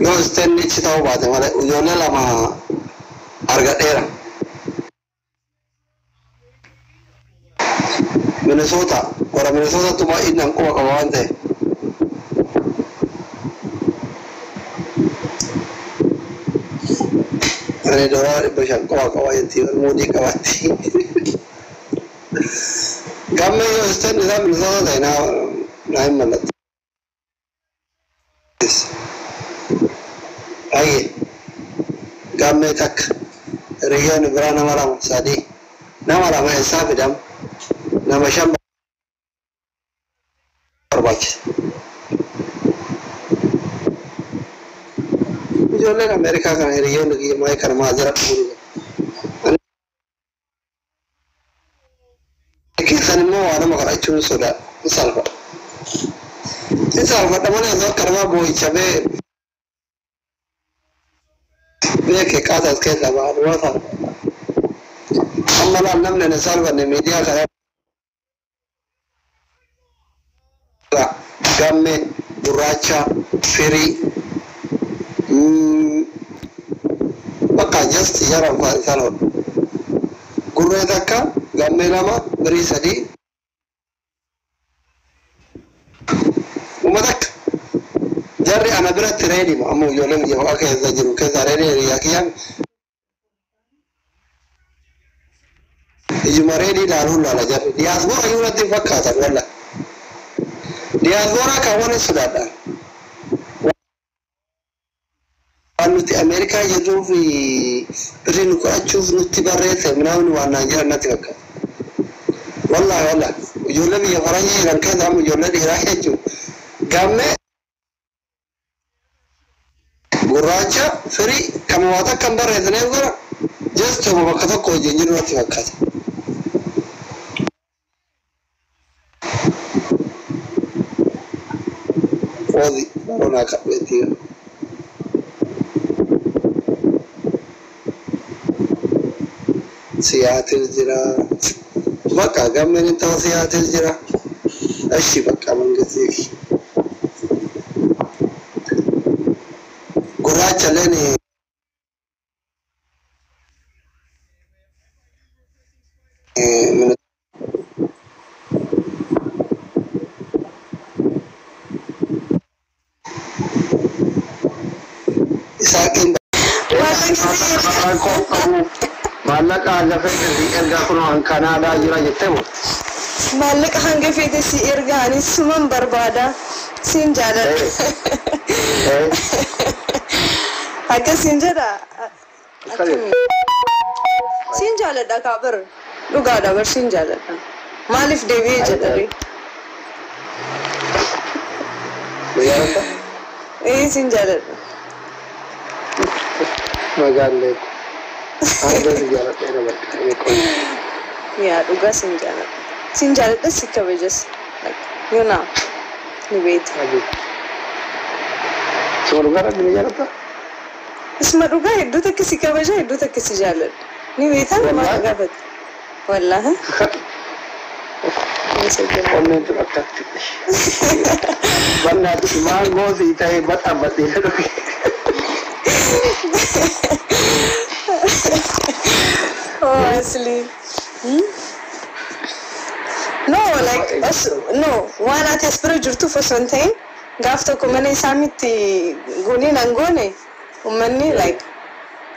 yoo isteenichi ta'uu baate malee ijoollee lama argadheera. Minnesota warra Minnesota tuma innan quba qaba waan ta'e. Ani doolaa 500 quba qaba jetti walmuudii qabatti. Gammee yoo isteen isaa Minnesota ta'e naa hin mallatte. Aye gammee takka hiriyoonni biraa nama lama sadii nama lama eessaa fidam nama 5 barbaachisa. Ijoolleen Ameerikaa kana hiriyoonni kiyya maayii kana maazira dhufuudha. Keessan immoo waa nama kadhachuun sodaa in salphadha. In salphadha malee osoo akka namaa boo'ichamee beekee qaasaas keessa ba'an waa salphadha. Amma laal namni hin salphanne miidiyaa kana gammee gurraacha firii bakka just jaran isaan hodhu. Gurree takka gammee lama birii sadii takka jarri ana biratti reedima ammoo ijoollee biyya ho'a keessa jiru keessa reedii hiriyaa kiyyaan ijuma reedii ilaaluun laala jarri diyaasboora iyyuu natti hin fakkaatan walla diyaasboora kan wani sodaadha waan nuti Ameerikaa jirruuf birrii nu qo'achuuf nutti barreesse minaamin waan naan jiran natti fakkaata wallaahi ijoollee biyya faranjii jiran keessa amma ijoollee dhiiraa jechuun gammee gurraacha firii kama waa takka hin barreessineef gara just bakka tokko hojiin jiru natti fakkaata. Ozi barona kabeti. Seattle jira. Bakka gammeen ta'u Seattle jira. Ashi bakka mangasi. Gurraacha leni Malaka hanga fete erga kuno an Canada jira jettemo Malaka hanga fete si erga ani suman barbada sin jada Akka sin jada sin jala da kabar duga da bar sin jala Malif devi jadari sin jala Magalle Yeah, duga Sinjala the sick wages. Like, you know, you wait. So, Rugara, it's Maruga, do the Kissikawaja, do the Kissijala. You wait, I'm not gathered. Well, comment to attack. But not small goes eat a butter, but they Oh, actually. No, like, no. One at a spiritual for something. Gafta kumane samiti guni nangone. Umani like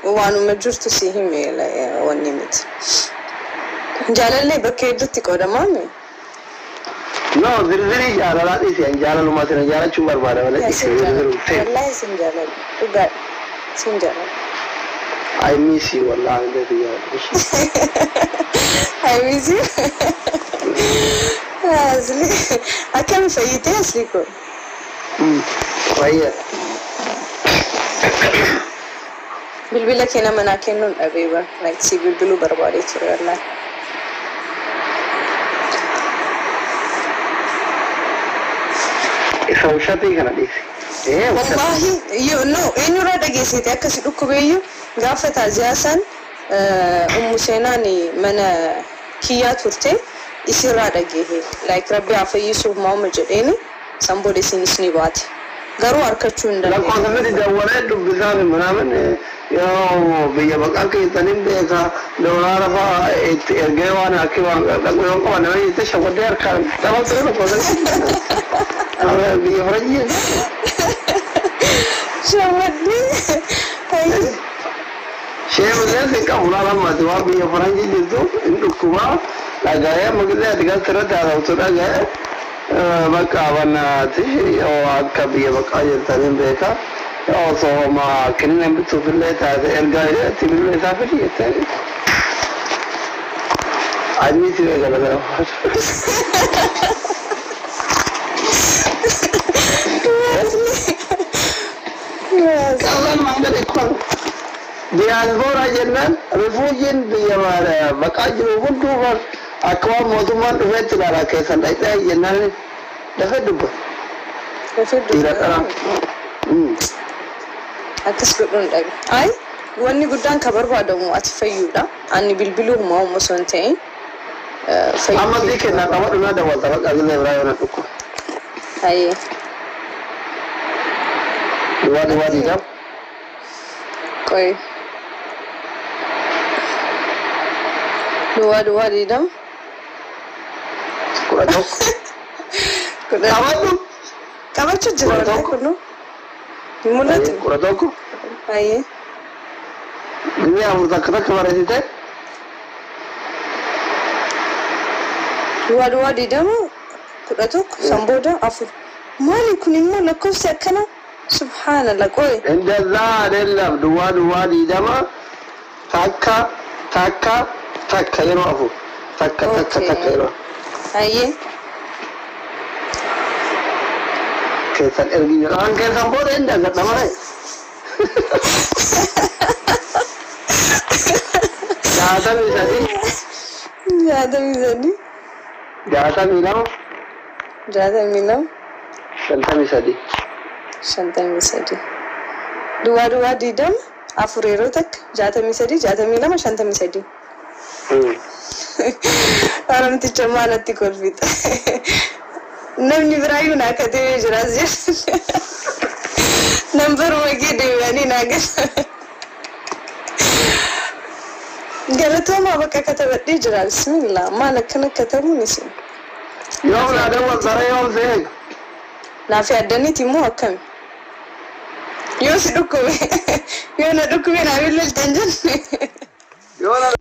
one major to see him like one limit. Jalale baked to go the mommy. No, there is very Jala is and Jala Lumas and Jala Chumar. Yes, in Jala. You got Sinjala. I miss you a lot. I miss you. I can't say it is legal. Why? Will be like in a manakin on a waiver, like civil blue barbari to your life. If I'm shopping, wallahi you know inu rada geesite akasi dhukubeeyu gaafa taaziyaasan umusenani mana kiya turte isirra dhagehe like rabbi afayisuuf maama jedheni somebody sinisni baate قروا أركتشون ده لا كنت بدي دورات بزاف منامن يا بيا بقى كي تنين بيكا دولار فا إرجعوانا كيوان يوم كمان ما يتشوف دير كان تمام تقول كذا أنا بيا فرنجي شوفني شيء مثلا كأولا لما توا بيا فرنجي جدو إنه كوا لا جاي مقدار تقدر ترى هذا وترى جاي بقى وانا تشي أو كبيا بقى يتنين بيكا أو سو ما كنا بتشوف اللي هذا إرجع تبي اللي هذا في يتنين أدمي تبي كذا كلام ما عندك كون diaspora jennan refugee biya baka jiru buntu bar akwa moduman vet dara ke sandai dai jennan da fedugo tira tara akas gudun dai ai wani gudan ka barba da mu atfayuda anni bilbilu ma mu sonte fayu amma dike na kamar na da wata baka gile ibrahim na duko ai wadi da koi dua di dam kuradok kabar cujur ada kuno mulut kuradok aye ini yang kita kemarin itu dua di dam kuradok samboda afu mali kunimmo lakko sakana subhanallah koi indalla adallam dua di dam taka takka yero afu takka yero aye kesan ergi an kesan bode inda ga damai jada misadi jada milam shanta misadi dua di dam afurero tak jada milam shanta misadi Orang tu cuma nanti korfit. Namni berayu nak kata jelas je. Number wagi dewa ni naga. Galat tu apa kata berdi jelas. Bismillah. Mana kena kata munisi. Yom ada waktu yom seh. Nafi ada ni timu akam. Yo sedukku. Yo nak dukku ni nabi lel tanjan. Yo nak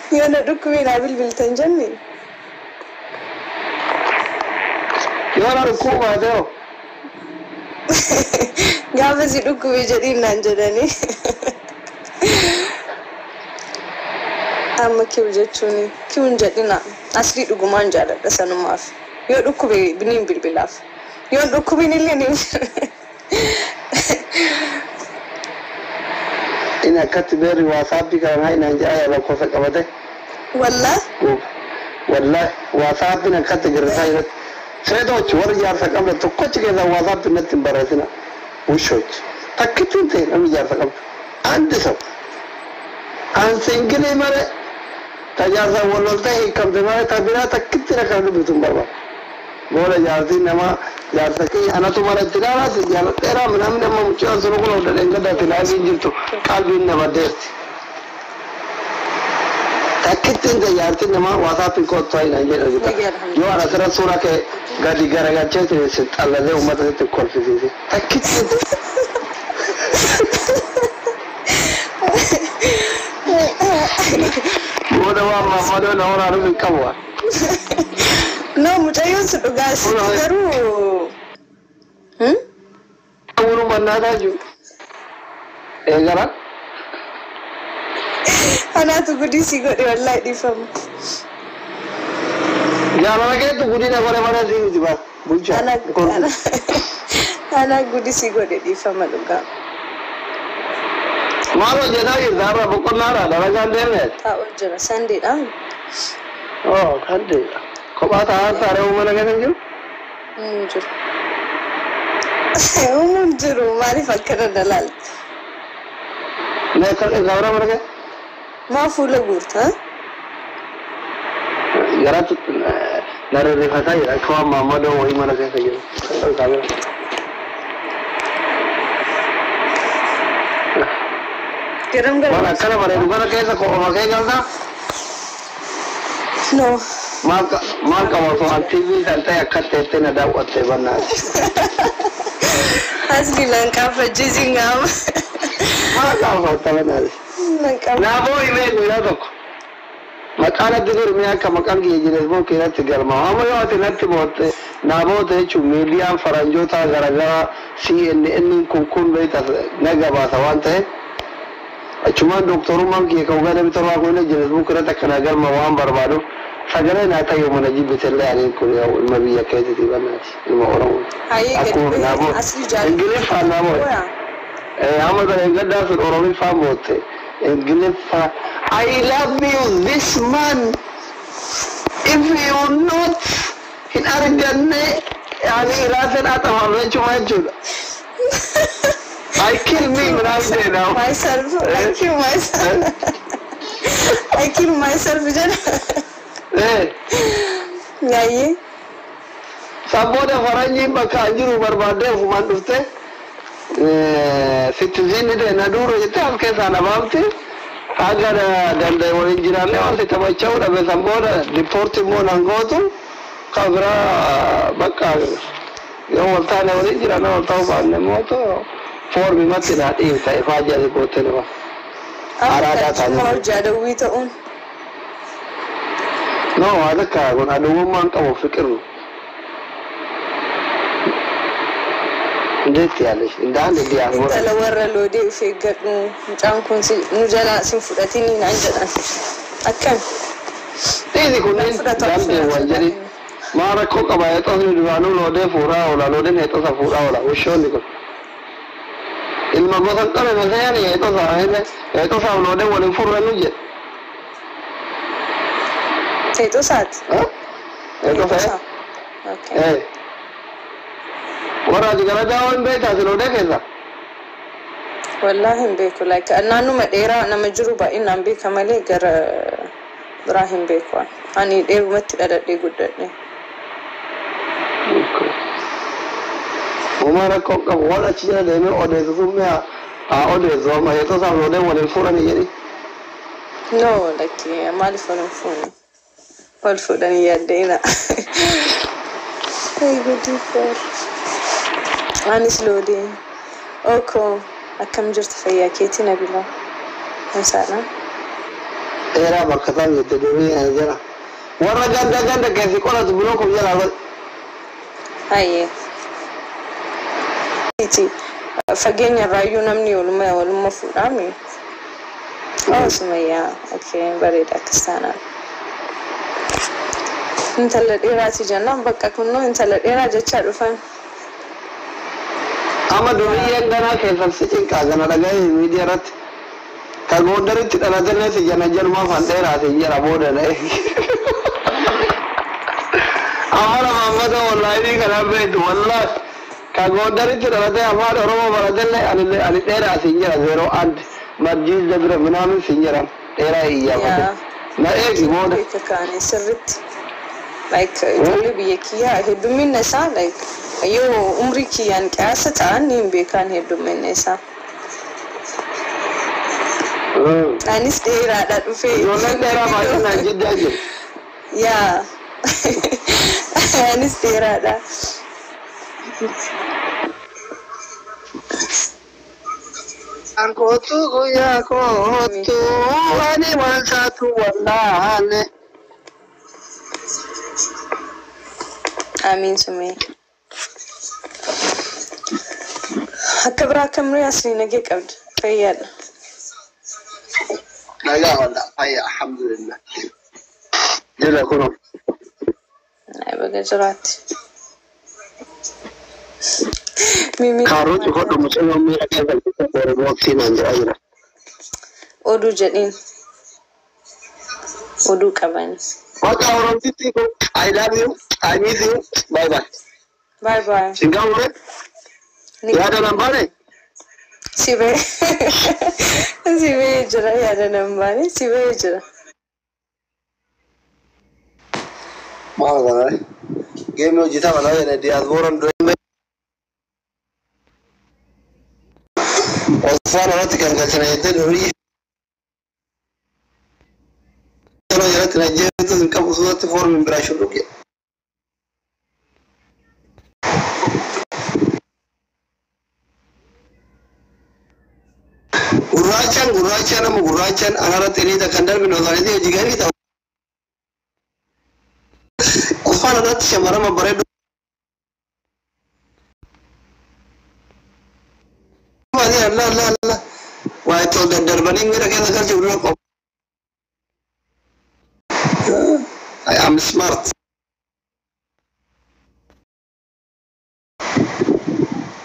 يانا ركوبي نابل بالتنجني يانا ركوب هذا قابزي ركوبي جديد نانجدني أما كيف جتوني كيف جدينا أصلي ركومان جالا بسانو ماف يو ركوبي بنيم بالبلاف يو ركوبي نيلي نيم ina katiberi wasabi kan haina jaya ba ko saka bade wallahi wasabi na katigir sai sai do chwar yar saka ba to ko chike da wasabi na timbarasina ushoch takitinte am yar saka ande so an singile mare tajaza wololta ikam de mare tabira takitira kan bitum baba bola yardi nama yar saki ana tumara tilala se yar tera manamne mamcho asro ko da engada tilagi jirto kalbin na badesti takitinde yarti nama wasapi ko toy na jera jita yo ara tara sura ke gadi garaga chete se allaze umata se kolfisi takitinde boda wa mamado na ora ru kabwa no mutayo su duga su garu uru banada ju egara ana tu gudi si godi wallahi di fam jana ke tu gudi na bare bare di diba bulcha ana gudi si godi di fam duga maro jena yi zara bukonara da ragan dene ta ojjana sande dan oh kande ko ba ta tare mu mana ganin ju juru mari fakkara dalal ne kal gawra marga ma fula gurta garat نرى الرفاتي أكوام محمد وإيمان كيف يجري Kirim gak? Mana kana bare dugana kaisa ko ma kai galda No. Maka wato an TV dan ta yakate tana da watte banna Asli lan kafa jizingam. Maka wato banna na boy me go ya dok makala digur me aka makal ge jine mo kira tigal ma amma yo tinatti botte na botte chu media faranjota garagara CNN kun baita naga ba sawante cuma doktor mangi kau gada betul aku ni jenis buku rata kena agar mawam berbadu. Segala nata yang menajib betul lah ni kuliah ulama kayak itu mana lima orang. Aku nabo. English faham nabo. Hama dah enggak dah sur orang faham bote. English faham. I love you this man. If you not in arjane, yani rasan atau orang cuma jud. I kill me when I'm there now. Myself. I kill myself. I kill myself. Ngayi. Saboda faranji baka anjiru barbade human dufte. Citizen de naduro jete alke sana babte. Agar dande original le wante tabachau da be samboda deporti mo nangoto. Kabra baka. Yo waltane original no tawba ne moto. Formi مثلا إيه فاجأ البوتنوا. أرادة تمر جادويتون. No هذا كأقول هذا هو ما أنت وفكره. ديت يالش ده اللي أقول. أنت لو ورا لو دي في قرن جان كونسي نجلا سنفرتيني عندنا. أكن. إيه كونين جامد وجري. ما ركوا كباية تصير دوانو لو ده فورا ولا لو ده نهتو سفورا ولا وشون ديكو. المقصود كله مثلاً يتصل لو ده ولا فرق نوجد. يتصل. يتصل. أوكي. ورا جينا جاون بيت هذا لو ده كذا. والله بيكو like أنا مديرة أنا مجروبة إن أم بيك مالي غير إبراهيم بيكو. أنا دير متى أدا دي قدرني. وما ركوك ولا شيء ده من أودي زومها أودي زومها يتصل لو ده ولا فرق نيجي. No like مالي فرق فوني. فرق يدينا. Hey good for. أنا سلودي. أوكو أكمل جرت فيا كيتي نبيلا. مسانا. إيرا بكتان يتدوري أنجلا. ورا جدا كيف يكون تبلوكم يلا. هاي. Fageenya raayuu namni waluma fuudhaami. Sumayyaa okay bareeda akkas taanaan. Intala dheeraati jennaan bakka kunnoo intala dheeraa jechaa dhufan. Amma duriyyeen ganaa keessan si cinqaa gana dhagaye miidiyaa irratti. Ka gooddaritti dhalatanne si jana jalmaa fan dheeraati jira booda dha'e. Amma Muhammad wallahi kana beetu wallahi. كاغودريت رده امار روما بردل علي ديرا سينجرا زيرو اند مرجيز دبر منام سينجرا ديرا يا ما ايه مود كان سرت like جولي بيكيا هدو من نسا like ايو عمري كيان كاسه اني بكان هدو من نسا اني ديرا دا في يونا ديرا ما جدا جدا يا اني ديرا دا Angkotu goya kotu ani mansatu wallahi. Amin sumi. Hakabra kamri asli nagi qabd fayyad. لا والله أي الحمد لله. جل كلهم. أي بقى جرات. ميمي. كاروت يخدم مسلم ميلا كذا وقتين عند أجرا. أودو جدين. أودو كمان. ما كاورم تيجي I love you. I miss you. Bye bye. Bye bye. Singapore. يا ده نمبري. سيبه. سيبه يجرا يا ده نمبري سيبه يجرا. ما أقدر جيم يوجي تابع لا يعني دي أذورن دريم وصفنا نتكلم عن سنتين وريه أنا جرت نجيب تذكر صوت فورم من براشو لوكي gurrachan ama gurrachan anarratti ni kan darbi no zalidi jigani ta kufana natti shamarama bareedu la waa to darbani mira keessa galche urra qop I am smart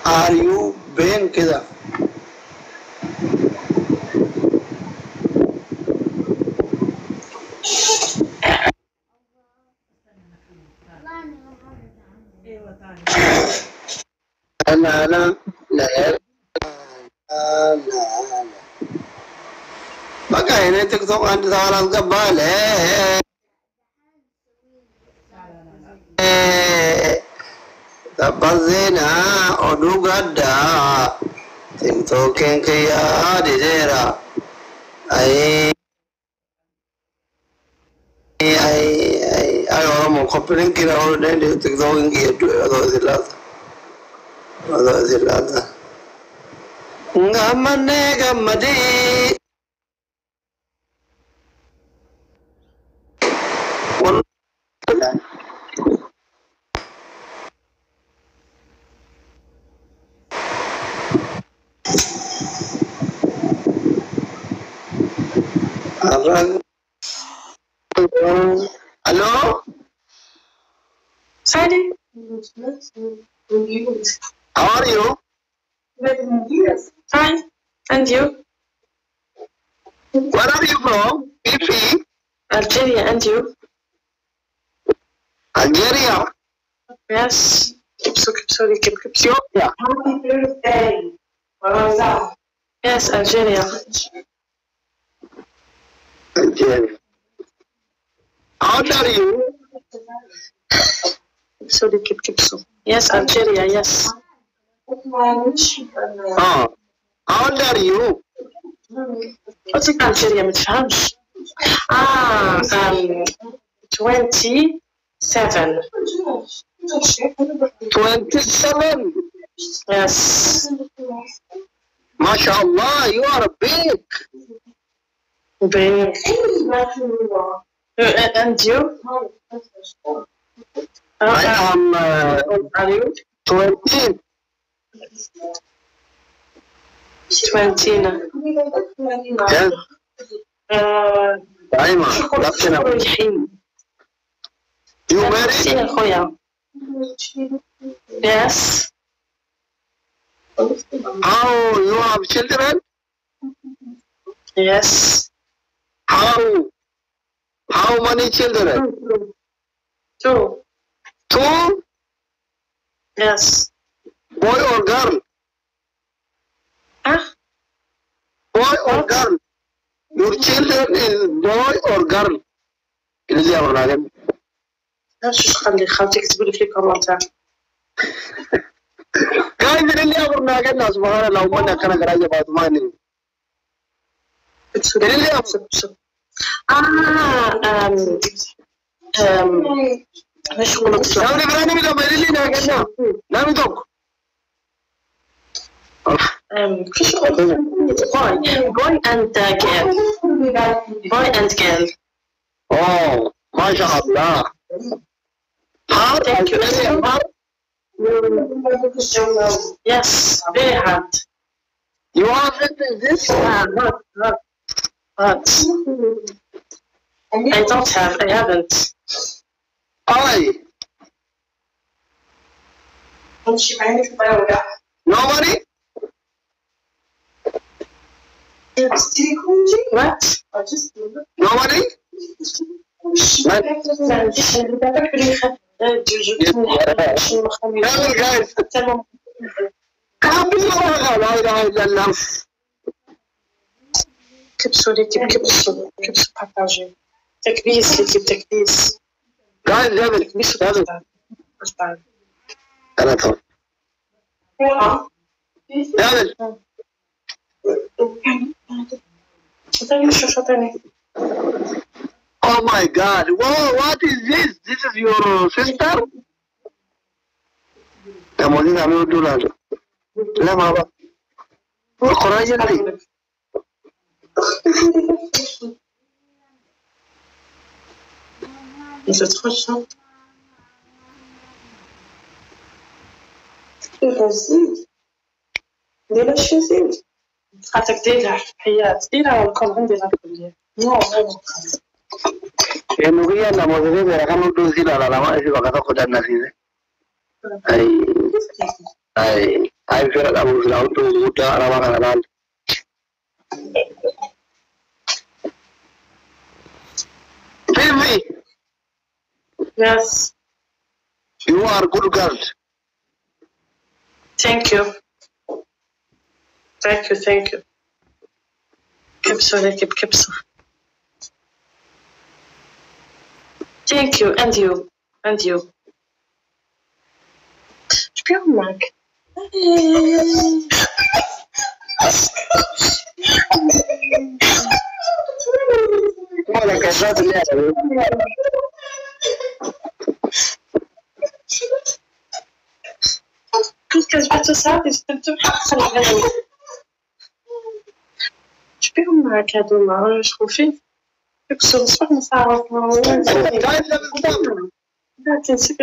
are you being kida لا لا لا بقى هنا تيك توك عند ثواني القبال تبزينا أدو قدا تيك توك كيا ديرا أي أيوة كوبلين كده أو ده تيك توك كيا هذا زلادة غمني غمدي Hello? Sorry. How are you? Fine. And you? Where are you from? Fifi? Algeria. And you? Algeria? Yes. Sorry. Ethiopia? Happy birthday. Yes, Algeria. Algeria. How old are you? Sorry. Yes, Algeria. Yes. Oh. How old are you? What's it Algeria? متفهمش. 27. 27. Yes. MashaAllah, you are big. Big. And you? I am Are you? 20. 20. Yes. Daima. You married? Yes. How you have children? Yes. How many children? 2. 2? Yes. Boy or girl? Ah? Boy or girl? Your children is boy or girl? اللي أمرنا لهم. شو خلي خالتي يكتبوا لي في كومنتار. قاعد اللي أمرنا قلنا سبحان الله ومنا كنا قراية بعد ما نين. اللي مش قلت لا أنا قراني من أمر اللي ناقلنا لا مدوك. boy and girl. Boy and girl. Oh, MashaAllah. Hard? Thank you. Yes, very hard. You have it in this? Not. I don't have. I haven't. Nobody? What? Nobody? guys. لا إله إلا الله. كبسوا لي كبسوا partagez. تكبيس. guys جابل أنا طب جابل oh my god whoa what is this is your sister يا مولين عملوا دولار لا ما بقى القرآن يلي إذا تخشها زيد دير شي زيد خاطرك ديرها حياة ديرها والكل عندي الكلية إنه هي أنا موجودة برقم دوزي لا ما إيش بقى تأخذ النسيج أي فرق أبو سلام تو ودا أنا ما كان Baby, yes you are good girl. thank you كبسة لك بكبسة thank you and you شبيه معك ولا كذاب اللعبة. كنت كتبت صافي استمتع بحال شبيهم معك هادوما شكون فيه كبسوا صباح نصاوب لا تنسى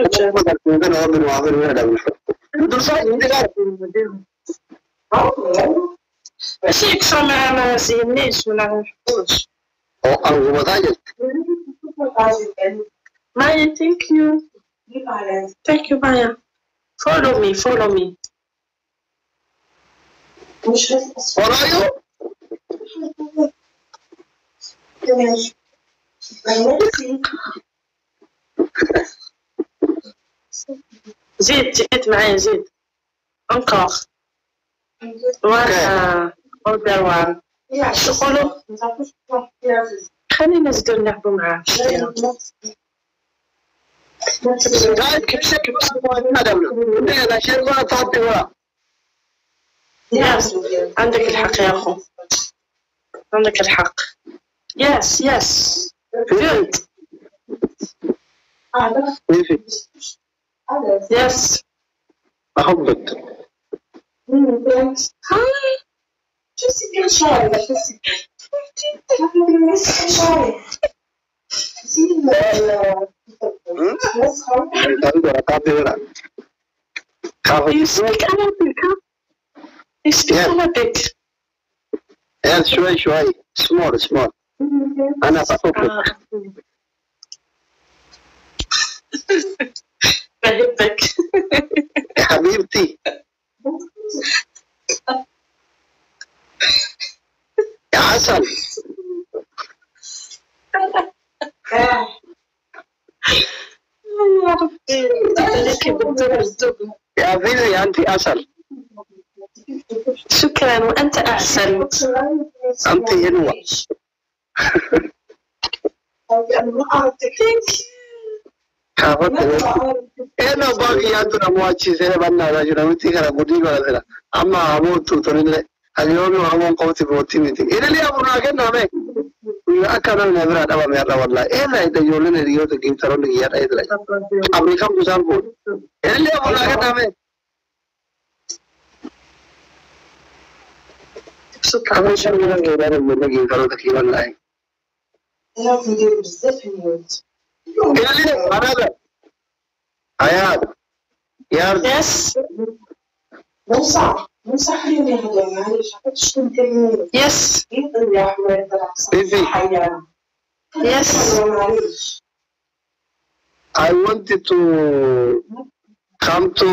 ماشي يكفى ما زينيش ما نحبوش Maya, thank you. Thank you, Maya. Follow me. Follow you? زيد معايا زيد. Encore. Voilà. Other one. شغلو. خلينا نزيدو نلعبو معاه. عندك الحق يا أخو عندك الحق yes good yes أحبك You speak Arabic, huh? You speak Arabic. Yes, شوي small. أنا بحبك. بحبك. يا حبيبتي. يا عسل. يا ربي لك بالدب يا فيزي أنت عسل. شكرا وأنت أحسن. أنت حلوة. أنا باقي أنتنا مواشي سنة بنا راجونا متى كنا قدي ولا سنة أما أمو توتوني اليوم أمو قوتي بوتي متى إذا لي أمو ناقن نامه أكاننا نبرة أبا ميرا والله إذا إذا يولن اليوم تجيب ترون لقيا إذا أمريكا مسافر بود إذا لي أمو ناقن نامه كمان شو من غيره من نجيب ترون تكيب الله لا تدير بزاف اليوت إذا لي هذا حياة يا يس نصح لي هذا معليش شكون كلمه يس يا احمد بيبي يس I wanted to come to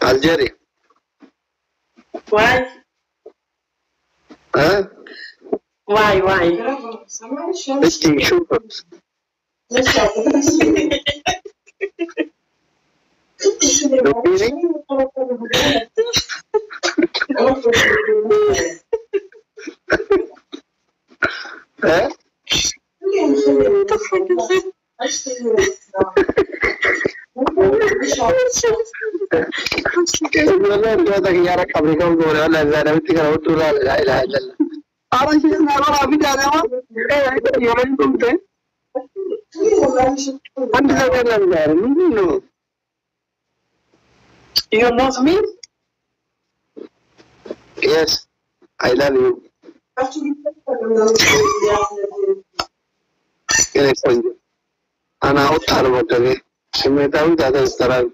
Algeria. Why? Huh? Why? Making sugar. تخيل والله جوتك يا رك أمريكا ولا أنا بدي كلام تقول لا إله إلا الله أنا شيء أنا ما أبي ده ما يومين كنت أنت لا لا منو You love me? Yes I love you إيه كويس أنا أطلع بقولي سمعت أقول هذا استرا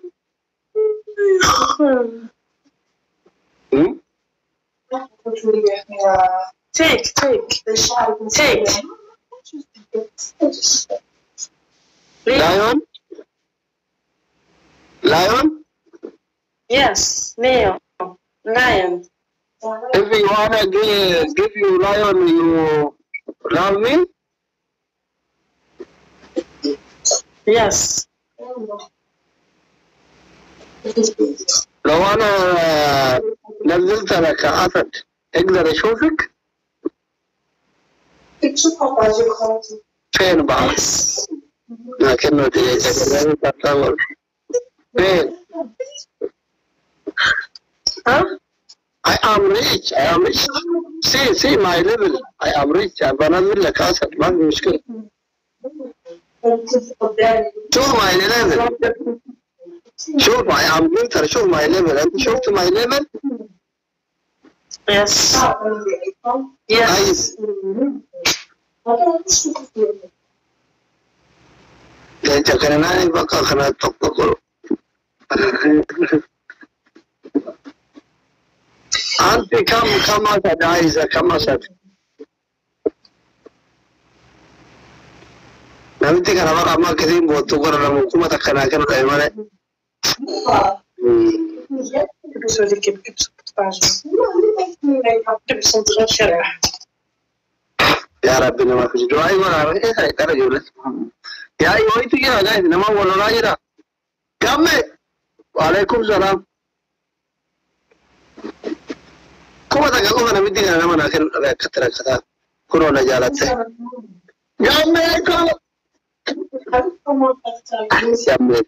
Take. Lion? Yes, Leo. Lion. If you wanna give you lion, you love me? Yes. لو أنا نزلت لك أسد أقدر أشوفك؟ فين بعض؟ لكنه تتصور فين؟ Huh? I am rich. See my level. I am rich. بنزل لك أسد ما في مشكلة. شوف my level. شوف I am greater. شوف my level. أنت شفت my level؟ Yes. Yes. أنت كنا بقى خنا تقول. أنت كم أسد عايزة كم أسد؟ نبتي كنا بقى ما كذين بوتوكر لما حكومة كنا كانوا كيمانة. يا رب إنما في جواي ولا إيه هاي ترى جولة. يا أيوة تيجي على إنما ولا راجرا. كم؟ وعليكم السلام. كم تكلم أنا بدي أنا ما ناكل كتر كذا كورونا جالته. جامعكم. جامعك.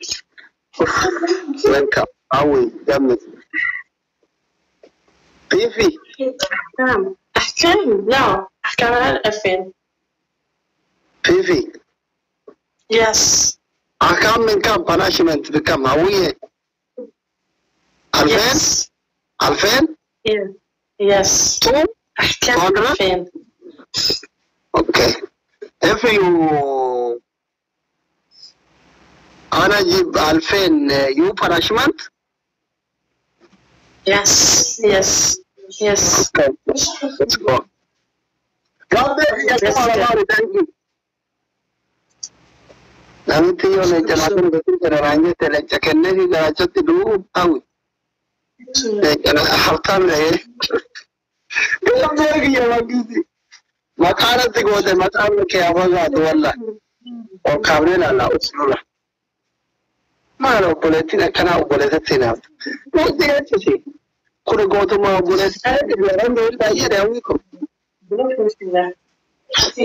Welcome. أوي جامعك. كيفي؟ نعم. أحكام لا أحكام على 2000. كيفي؟ Yes. أحكام من كم punishment بكم هوية؟ 2000 2000 Yes. أحكام 2000. Okay. If you أنا أجيب 2000 you punishment? Yes. Okay. Let's go. God bless you. Thank you. Nanti yo le jalakan betul caranya telejakannya di derajat dulu tahu. Karena hartam lah. Kalau lagi ya lagi sih. Makanan sih gua deh makanan kayak apa nggak tuh Allah. Oh kamu lah usullah. Mana boleh tidak kena boleh tidak. Boleh aja sih. Kalau gua tuh mau boleh saya di dalam dulu aja deh aku.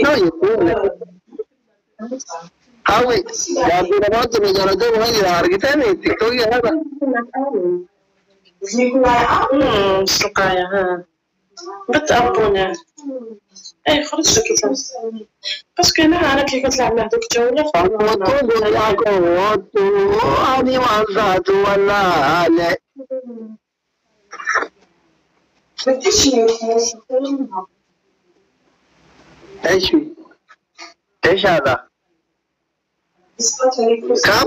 No you boleh. Awi, jadi nama tu menjadi tu mana yang kita ni TikTok ya apa? suka ya. بتقبلنا اي خلص كده بس كنا انا كي كنطلع مع دوك الجوله أنا وانزاد ولا لا ايش هذا؟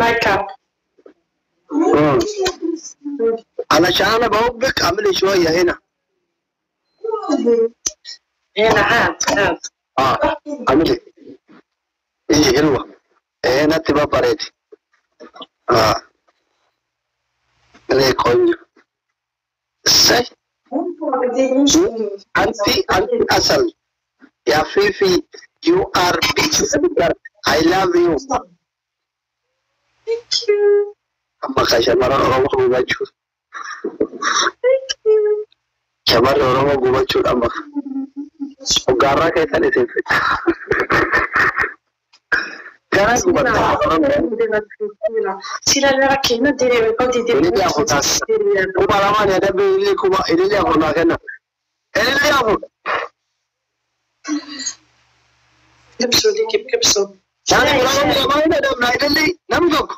ميك اب علشان انا بوبك اعملي شويه هنا عاد اعملي ايجي حلوه هنا تبقى بريتي ليه كوني سي انتي اصل يا فيفي you are big I love you thank you أما كشمر أروح بوجهه شمر أروح بوجهه أما وقارا كيف نسيت Gara kubata. Sila la kena dire koti dire. Ini dia kotas. Kuma lama ni ada beli kuma ini dia kuma kena. Ini dia aku. Kepso di kepso. Jadi kalau ni mana ada naik ni, nampak.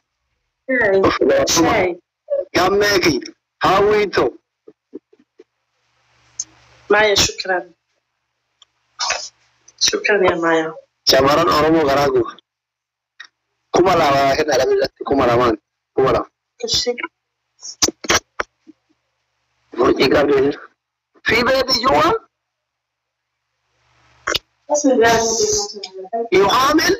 Hey. Gammeki. How itu? Maya shukran. Shukran ya Maya. Camaran Oromo garagu. Kuma lama kena ada bila kuma lama. Kuma lama. Kashi. Mungkin kami. Fibe di jual? يحامل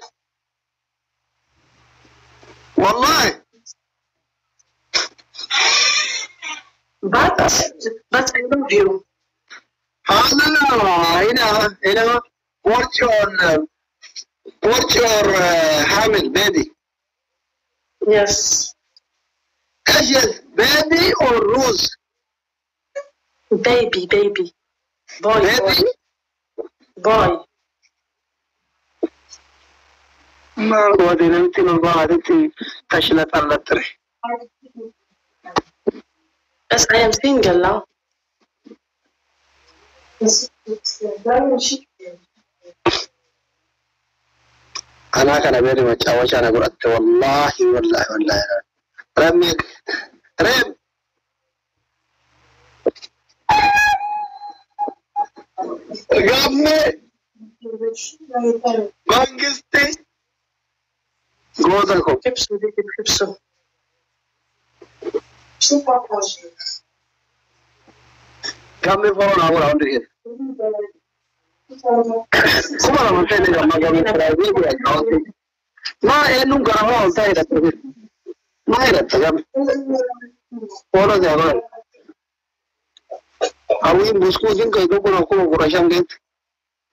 والله but I love you. هنا what's your حامل baby? Yes. Yes, baby or Rose? Baby. Boy. Baby? Boy. ما هو دي نمتي نبغى تشلت على التري. Yes, I am single now. أنا كان بيني متشاوش أنا قلت والله رمي رم قامي مانجستي قوتكم كبسو دي كبسو. قامي فورا أقول عندي كما لما تيجي لما قامي تراجع ما إنه كلامه أنتهي ما يرتجم ولا جابر أوين بسكوتين كيدو كنا كوراشان جت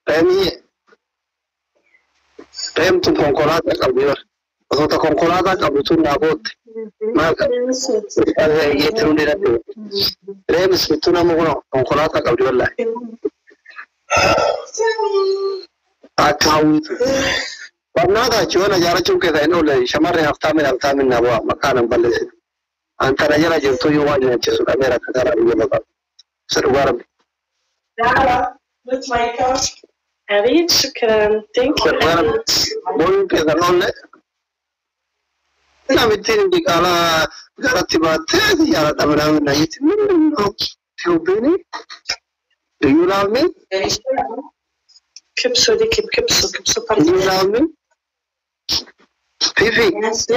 رمي رم تكونكولاتا كبير أو تكونكولاتا كبير نابوت ما هذا يتروني رتجم رم سكتنا مغنا كونكولاتا كبير لا أكاوي بنادا جوانا جارا چوكي دا إنو لي شمار هفتا من نبوا مكانا بلسي أنت رجلا جلتو يواجه نجسو أميرا كتارا بيجا سرغارم أريد شكرا. Thank you. سرغارم بوين بيضا نولي نامتين دي قالا غارتي باتي يارا تمنا من نايتي منو تيوبيني Do you love me? كبسو دي كبسو Do you love me? Fifi? Yes. Do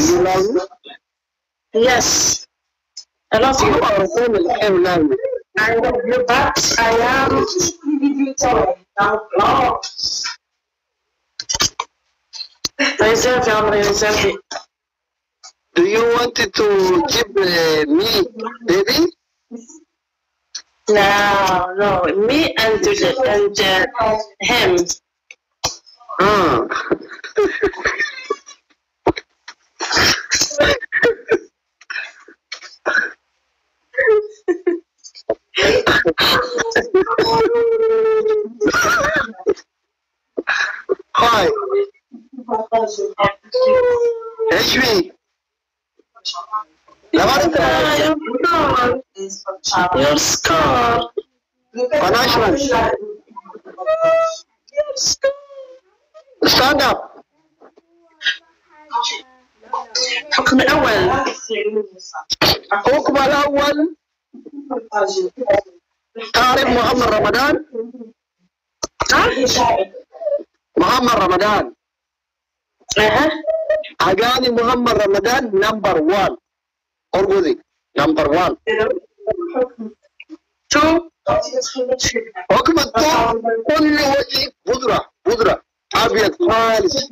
you love me? Yes. I love you. You are saying that I love me. I love you, but I am reserve it. Do you want to give me, baby? No, me and him. Hi. HB. Your scar. Punishment. Stand up. حكم الأول. حكم الأول تعرف محمد رمضان؟ محمد رمضان أغاني محمد رمضان نمبر 1 أرجوزي نمبر 1 2 حكم الثاني كل وجه بودرة أبيض خالص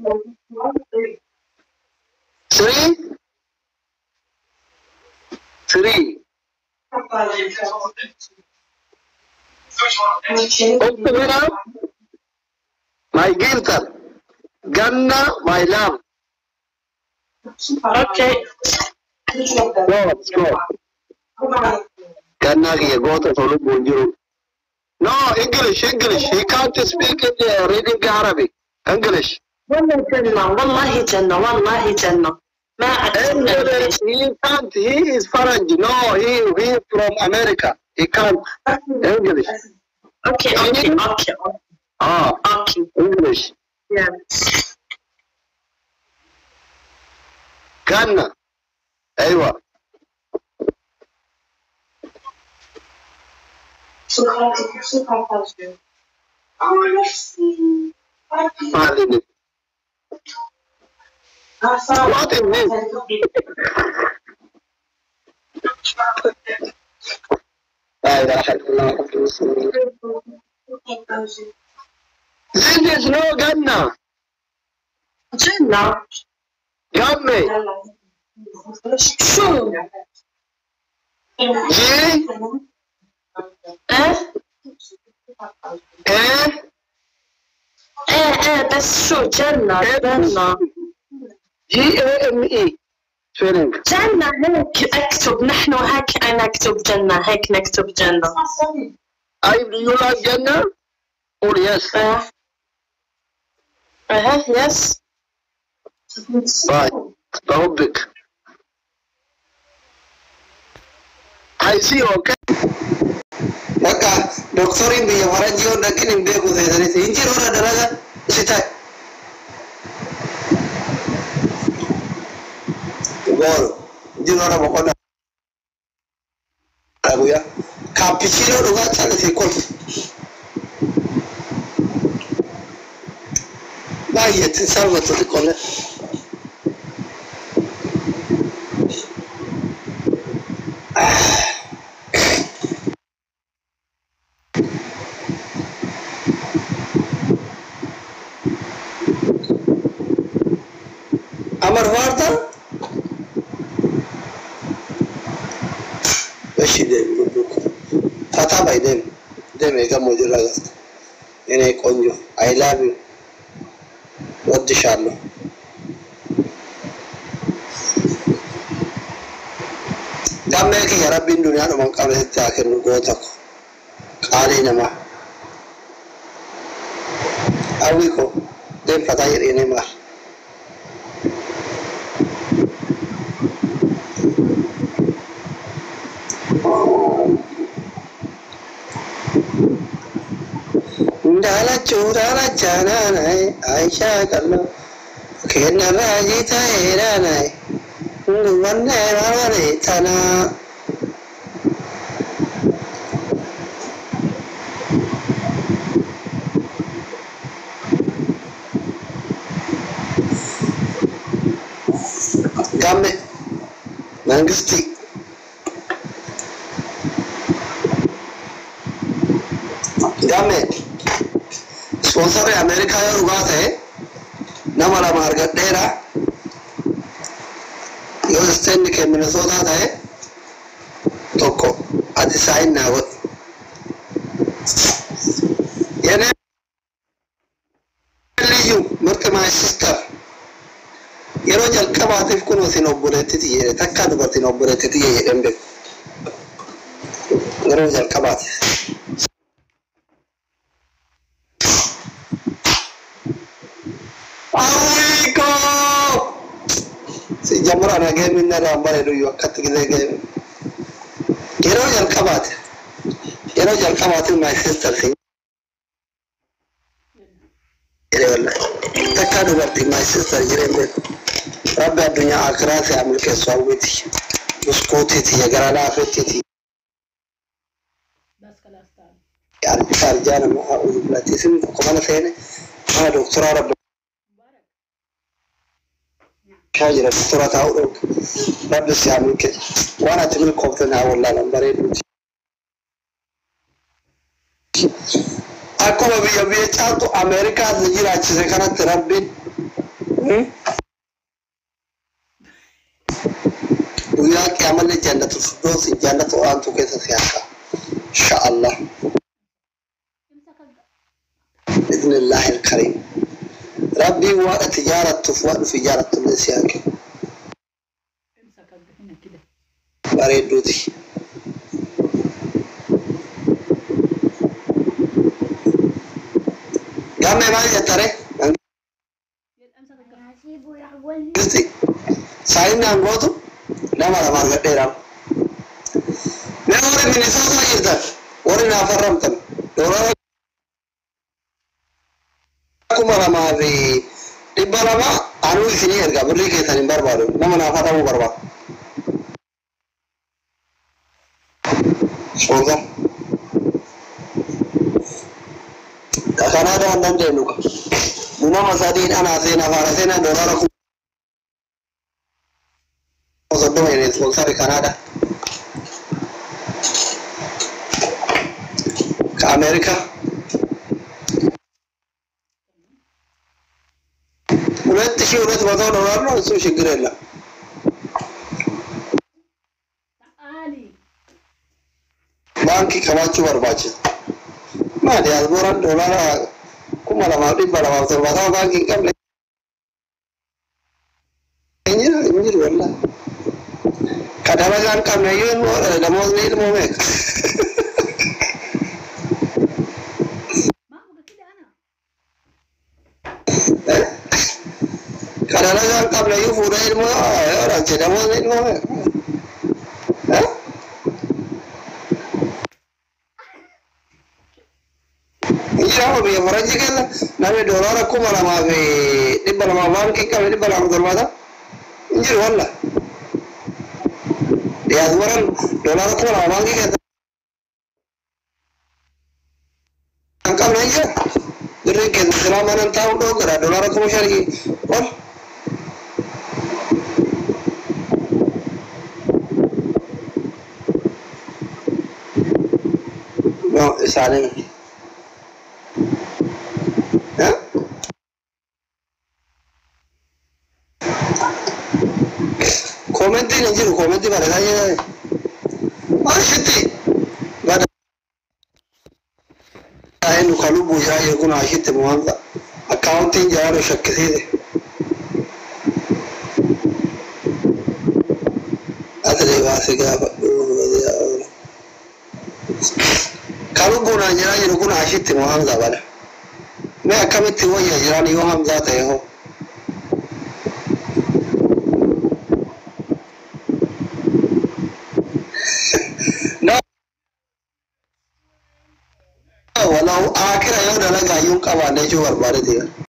3 اكتب هنا my guilter Ganna my love. Okay. Go. Ganna here go to follow Bonjour. No, English. He can't speak in reading Arabic. English. والله جنة والله جنة والله جنة ما أكتب English, he can't. He is French. No, he from America. He can't English. أوكي أوكي أوكي أوكي English. Ghana. أيوة. Malini. What is this? لا إله إلا الله محمد رسول الله. This is no Ghana. جنة Gamme. شو G. بس شو جنة جنة GAME. Spelling. جنة هيك اكتب نحن هيك انا اكتب جنة هيك نكتب جنة Do you like Ghana? Oh yes. يس Bye. بحبك. I see. Okay. Baka doktorin biya faraji wanda kinin be ko sai sai in jiro da raga sita. Goro. Jiro da bako da. Abuya. Cappuccino do ga tsala sai kol. Ba yete salva to kol. Amar varda Bashi dem duduk Tata by them ega mojira gas Ene konjo I love you What the shallow Gamme ki yarabin dunia no man kabe ta ke no gota ko Kali nama Awi ko dem pata ene ma Dala churala chana nai Aisha kallo Kena raji ta era nai Nduwanne rawale tana Gamme Mangisti Gamme Sponsor America ya rugat hai Namala marga dera Yo stand ke Minnesota hai Toko adi sign na wo Yene you marka my sister Yero jal kabaatif kuno sinobburetti tiye takka dubartin obburetti tiye dembe Yero jal kabaatif Awiko si jamra na game na rambare do yakkat gile game Yero jal kabaatif my sister thing Yero takka dubartin my sister jirembe رب الدنيا آخرات عمل كسواتي مسكوتي يا جرالا فتتي يعني رجال ما أعوذ بالله تسمى كمان فين أنا دكتورة رب حاجة دكتورة تعود رب يعمل كده وأنا تقول كوفتنا والله لمبرين أكو بيجي تانتو أمريكا زجيرة تشتغل تربي وياك عمل جنة الفردوس جنة وأنت كيف سياقة إن شاء الله بإذن الله الكريم ربي وتجارة تفوان في جارة النسيان بريد دودي قام ما يترى Saayinni angootu nama lama argadheera. Mee warri Minnesota jirtan warri naaf arramtan doolaara 2,200 anuu isinii erga birrii keessan hin barbaadu nama naaf arramuu barbaadu. Soota. Kanaadaa hin dandeenyu ka. Nama sadiin anaa seenaa faana seenaa doolaara 30 ini sponsor Kanada. Ke Amerika. $2,000 no itu ችግር የለም ባንክ ከማችሁ በርባች ማዲ አዝቦራን ዶላር ኩማላ ማዲ ባላማው ተባታ ባንክ ቀም እንጂ ወላ ከዳላጋን ከመየን ደሞዝ ነው ደሞዝ kadalagan kabla yu fuda ilmu orang cedamo ilmu iya hobi orang jikan nabi dolar aku malah mabe di bawah mawang kita di bawah mawang injil wala dia orang dolar aku malah mawang kita angkat aja dari kita selama 6 tahun dolar aku mau cari oh no saling ya komentin anjir komentin pada saya ashiti pada ayo kalau buja ya kuna ashiti muhamma accounting jaro shakkisi adre wasiga kalau bukan jalan itu kuna ashiti muhamma pada मैं कभी तो वो ये जानी हो हम जाते हो ना वाला आखिर आयो डला गायों का वाले जो बर्बाद दिया